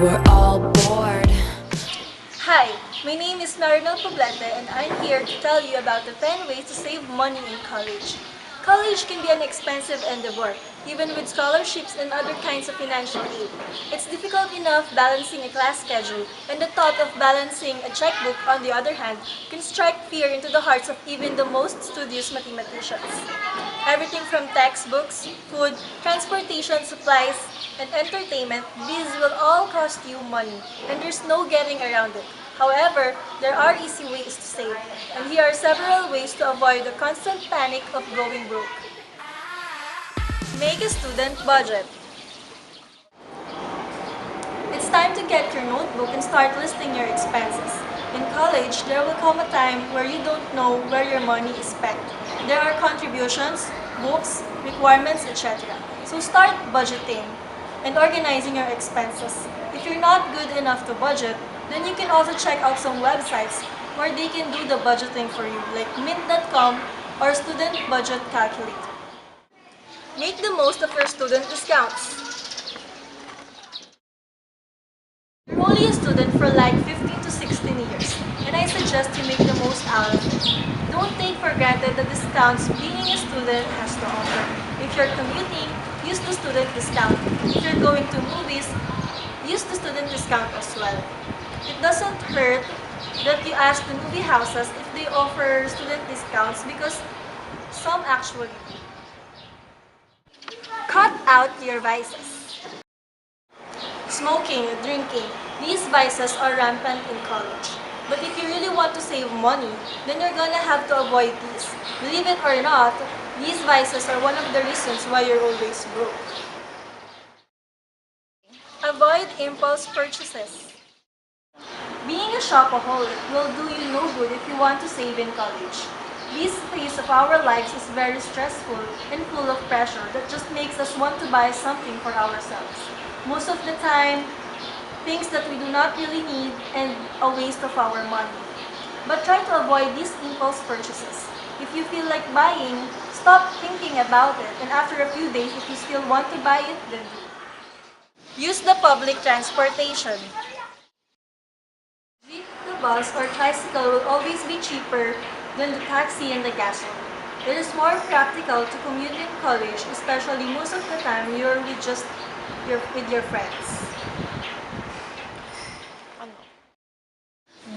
We're all bored. Hi, my name is Poblete and I'm here to tell you about the 10 ways to save money in college. College can be an expensive endeavor, even with scholarships and other kinds of financial aid. It's difficult enough balancing a class schedule, and the thought of balancing a checkbook, on the other hand, can strike fear into the hearts of even the most studious mathematicians. Everything from textbooks, food, transportation, supplies, and entertainment, these will all cost you money, and there's no getting around it. However, there are easy ways to save, and here are several ways to avoid the constant panic of going broke. Make a student budget. It's time to get your notebook and start listing your expenses. In college, there will come a time where you don't know where your money is spent. There are contributions, books, requirements, etc. So start budgeting and organizing your expenses. If you're not good enough to budget, then you can also check out some websites where they can do the budgeting for you, like mint.com or student budget calculator. Make the most of your student discounts. You're only a student for like 15 to 16 years, and I suggest you make the most out of it. Don't take for granted the discounts being a student has to offer. If you're commuting, use the student discount. If you're going to movies, use the student discount as well. It doesn't hurt that you ask the movie houses if they offer student discounts because some actually do. Cut out your vices. Smoking, drinking, these vices are rampant in college. But if you really want to save money, then you're gonna have to avoid these. Believe it or not, these vices are one of the reasons why you're always broke. Avoid impulse purchases. Being a shopaholic will do you no good if you want to save in college. This phase of our lives is very stressful and full of pressure that just makes us want to buy something for ourselves. Most of the time, things that we do not really need and a waste of our money. But try to avoid these impulse purchases. If you feel like buying, stop thinking about it, and after a few days, if you still want to buy it, then do. Use the public transportation. The bus or tricycle will always be cheaper than the taxi and the gasoline. It is more practical to commute in college, especially most of the time you're with your friends.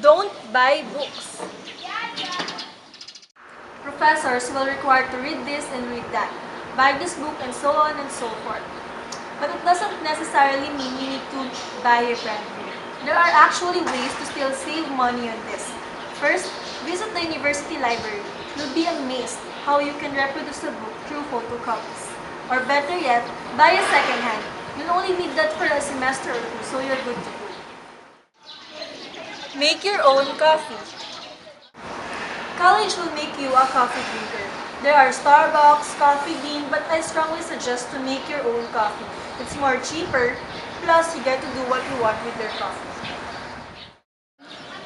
Don't buy books. Professors will require to read this and read that, buy this book and so on and so forth. But it doesn't necessarily mean you need to buy a brand new. There are actually ways to still save money on this. First, visit the university library. You'll be amazed how you can reproduce a book through photocopies. Or better yet, buy a second-hand. You'll only need that for a semester or two, so you're good to go. Make your own coffee. College will make you a coffee drinker. There are Starbucks, Coffee Bean, but I strongly suggest to make your own coffee. It's more cheaper, plus you get to do what you want with your coffee.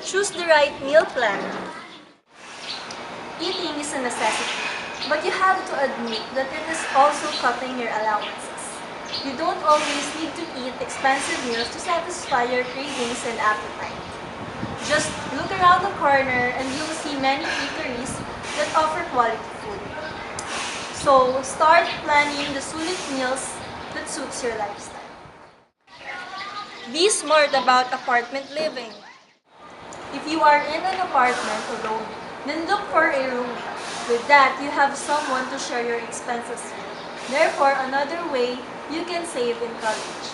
Choose the right meal plan. Eating is a necessity, but you have to admit that it is also cutting your allowances. You don't always need to eat expensive meals to satisfy your cravings and appetite. Just look around the corner and you'll see many eateries that offer quality food. So start planning the sulit meals that suits your lifestyle. Be smart about apartment living. If you are in an apartment alone, then look for a room. With that, you have someone to share your expenses with. Therefore, another way you can save in college.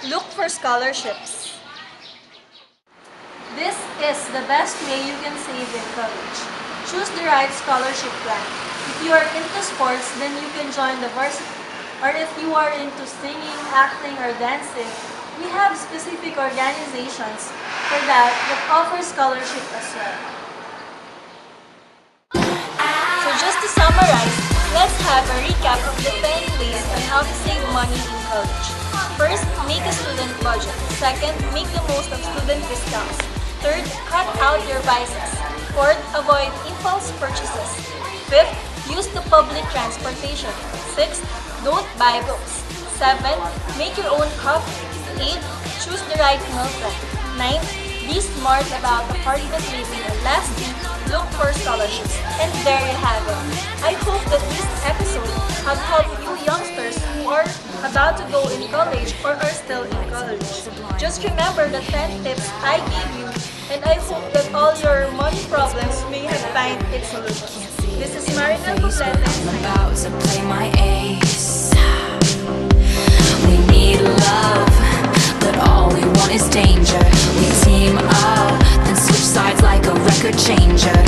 Look for scholarships. This is the best way you can save in college. Choose the right scholarship plan. If you are into sports, then you can join the varsity. Or if you are into singing, acting, or dancing, we have specific organizations for that offer scholarship as well. So just to summarize, let's have a recap of the 10 ways on how to save money in college. First, make a student budget. Second, make the most of student discounts. Third, cut out your vices. Fourth, avoid impulse purchases. Fifth, use the public transportation. Sixth, don't buy books. 7. Make your own coffee. 8. Choose the right meal plan. 9. Be smart about apartment living. And lastly, look for scholarships. And there you have it. I hope that this episode have helped you youngsters who are about to go in college or are still in college. Just remember the 10 tips I gave you, and I hope that all your money problems may have find its solution. This is Marina Poblete. I'm about to play my ace. We need love, but all we want is danger. We team up, then switch sides like a record changer.